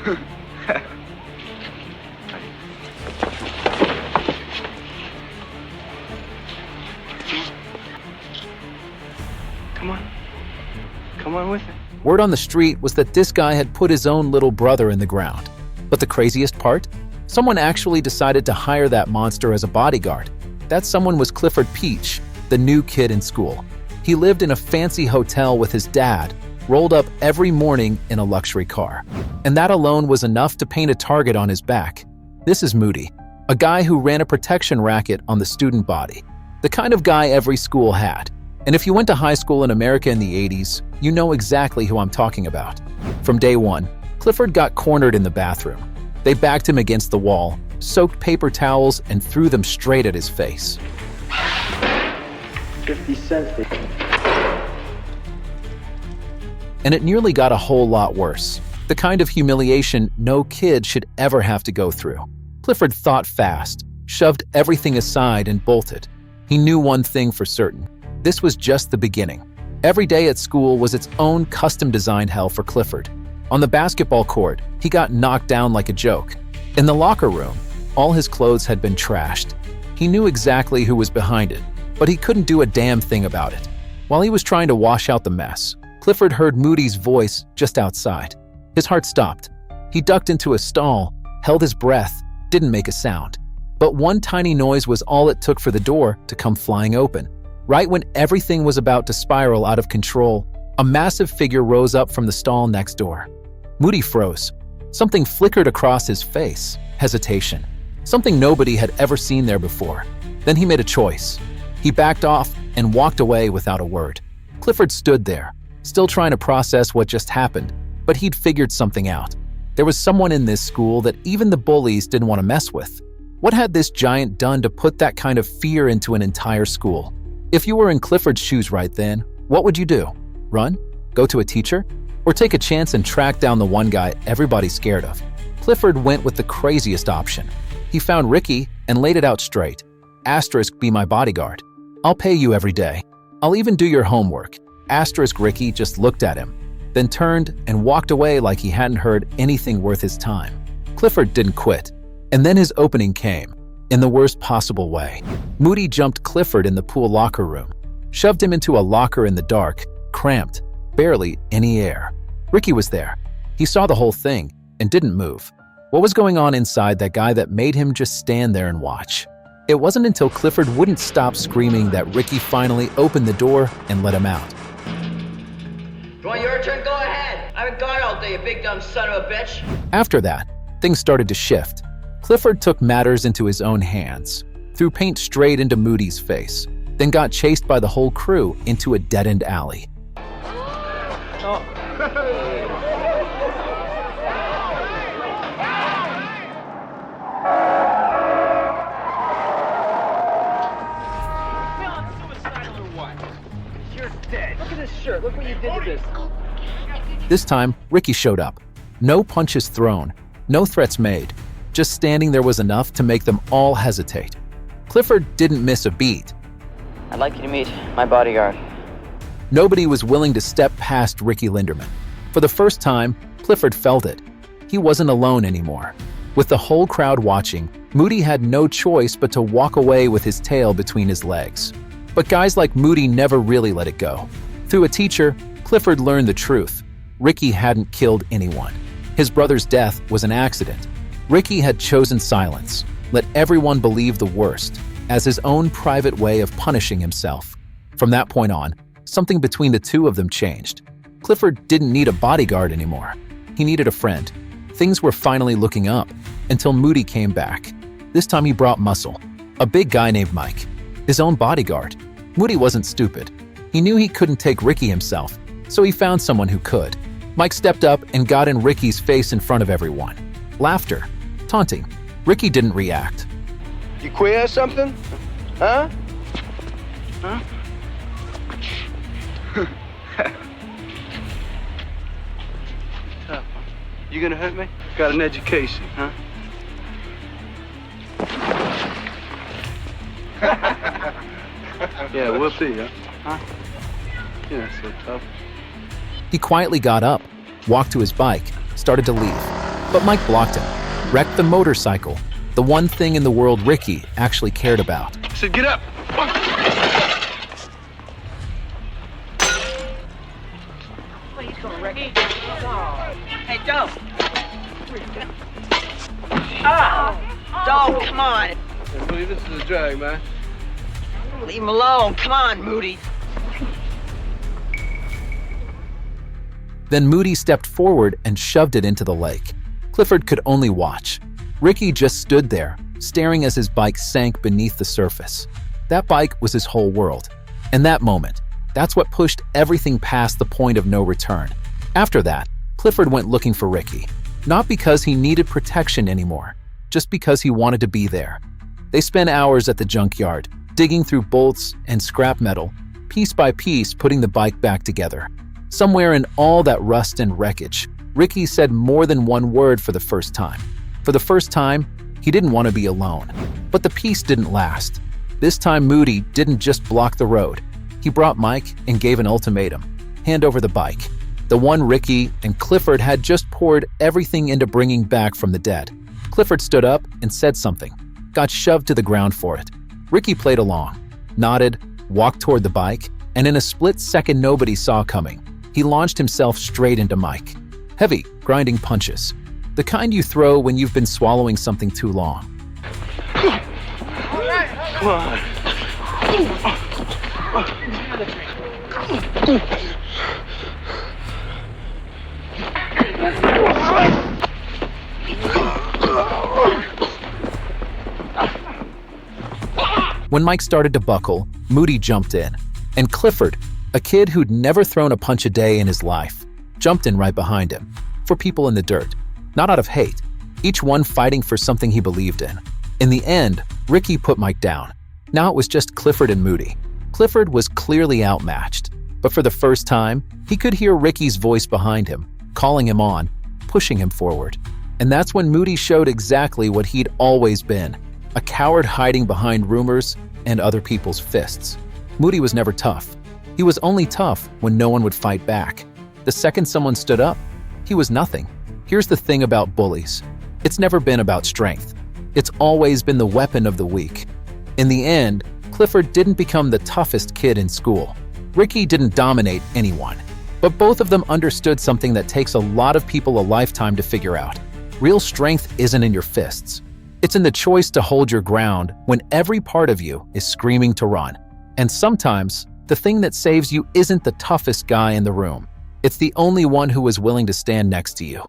Come on with it. Word on the street was that this guy had put his own little brother in the ground. But the craziest part? Someone actually decided to hire that monster as a bodyguard. That someone was Clifford Peache, the new kid in school. He lived in a fancy hotel with his dad, rolled up every morning in a luxury car. And that alone was enough to paint a target on his back. This is Moody, a guy who ran a protection racket on the student body. The kind of guy every school had. And if you went to high school in America in the 80s, you know exactly who I'm talking about. From day one, Clifford got cornered in the bathroom. They backed him against the wall, soaked paper towels, and threw them straight at his face. 50 cents. And it nearly got a whole lot worse. The kind of humiliation no kid should ever have to go through. Clifford thought fast, shoved everything aside, and bolted. He knew one thing for certain. This was just the beginning. Every day at school was its own custom-designed hell for Clifford. On the basketball court, he got knocked down like a joke. In the locker room, all his clothes had been trashed. He knew exactly who was behind it, but he couldn't do a damn thing about it. While he was trying to wash out the mess, Clifford heard Moody's voice just outside. His heart stopped. He ducked into a stall, held his breath, didn't make a sound. But one tiny noise was all it took for the door to come flying open. Right when everything was about to spiral out of control, a massive figure rose up from the stall next door. Moody froze. Something flickered across his face. Hesitation. Something nobody had ever seen there before. Then he made a choice. He backed off and walked away without a word. Clifford stood there, still trying to process what just happened, but he'd figured something out. There was someone in this school that even the bullies didn't want to mess with. What had this giant done to put that kind of fear into an entire school? If you were in Clifford's shoes right then, what would you do? Run? Go to a teacher? Or take a chance and track down the one guy everybody's scared of? Clifford went with the craziest option. He found Ricky and laid it out straight. Asterisk, be my bodyguard. I'll pay you every day. I'll even do your homework. Asterisk Ricky just looked at him, then turned and walked away like he hadn't heard anything worth his time. Clifford didn't quit. And then his opening came, in the worst possible way. Moody jumped Clifford in the pool locker room, shoved him into a locker in the dark, cramped, barely any air. Ricky was there. He saw the whole thing and didn't move. What was going on inside that guy that made him just stand there and watch? It wasn't until Clifford wouldn't stop screaming that Ricky finally opened the door and let him out. You want your turn? Go ahead. I've been gone all day, you big dumb son of a bitch. After that, things started to shift. Clifford took matters into his own hands, threw paint straight into Moody's face, then got chased by the whole crew into a dead-end alley. Oh. You're dead. Look at this shirt. Look what you did to this. This time, Ricky showed up. No punches thrown, no threats made. Just standing there was enough to make them all hesitate. Clifford didn't miss a beat. I'd like you to meet my bodyguard. Nobody was willing to step past Ricky Linderman. For the first time, Clifford felt it. He wasn't alone anymore. With the whole crowd watching, Moody had no choice but to walk away with his tail between his legs. But guys like Moody never really let it go. Through a teacher, Clifford learned the truth. Ricky hadn't killed anyone. His brother's death was an accident. Ricky had chosen silence, let everyone believe the worst, as his own private way of punishing himself. From that point on, something between the two of them changed. Clifford didn't need a bodyguard anymore. He needed a friend. Things were finally looking up, until Moody came back. This time he brought muscle, a big guy named Mike, his own bodyguard. Moody wasn't stupid. He knew he couldn't take Ricky himself, so he found someone who could. Mike stepped up and got in Ricky's face in front of everyone. Laughter. Taunting. Ricky didn't react. You queer or something? Huh? Huh? Tough, huh? You gonna hurt me? Got an education, huh? Yeah, we'll see, huh? You're not so tough. He quietly got up, walked to his bike, started to leave. But Mike blocked him, wrecked the motorcycle, the one thing in the world Ricky actually cared about. I said, get up. Hey, Joe. Joe, come on. Hey, Moody, this is a drag, man. Leave him alone. Come on, Moody. Then Moody stepped forward and shoved it into the lake. Clifford could only watch. Ricky just stood there, staring as his bike sank beneath the surface. That bike was his whole world. And that moment, that's what pushed everything past the point of no return. After that, Clifford went looking for Ricky, not because he needed protection anymore, just because he wanted to be there. They spent hours at the junkyard, digging through bolts and scrap metal, piece by piece putting the bike back together. Somewhere in all that rust and wreckage, Ricky said more than one word for the first time. For the first time, he didn't want to be alone. But the peace didn't last. This time Moody didn't just block the road. He brought Mike and gave an ultimatum. Hand over the bike. The one Ricky and Clifford had just poured everything into bringing back from the dead. Clifford stood up and said something, got shoved to the ground for it. Ricky played along, nodded, walked toward the bike, and in a split second nobody saw coming, he launched himself straight into Mike. Heavy, grinding punches. The kind you throw when you've been swallowing something too long. Come on. When Mike started to buckle, Moody jumped in. And Clifford, a kid who'd never thrown a punch a day in his life, jumped in right behind him. For people in the dirt. Not out of hate. Each one fighting for something he believed in. In the end, Ricky put Mike down. Now it was just Clifford and Moody. Clifford was clearly outmatched. But for the first time, he could hear Ricky's voice behind him, calling him on, pushing him forward. And that's when Moody showed exactly what he'd always been. A coward hiding behind rumors and other people's fists. Moody was never tough. He was only tough when no one would fight back. The second someone stood up, he was nothing. Here's the thing about bullies. It's never been about strength. It's always been the weapon of the weak. In the end, Clifford didn't become the toughest kid in school. Ricky didn't dominate anyone. But both of them understood something that takes a lot of people a lifetime to figure out. Real strength isn't in your fists. It's in the choice to hold your ground when every part of you is screaming to run. And sometimes, the thing that saves you isn't the toughest guy in the room. It's the only one who is willing to stand next to you.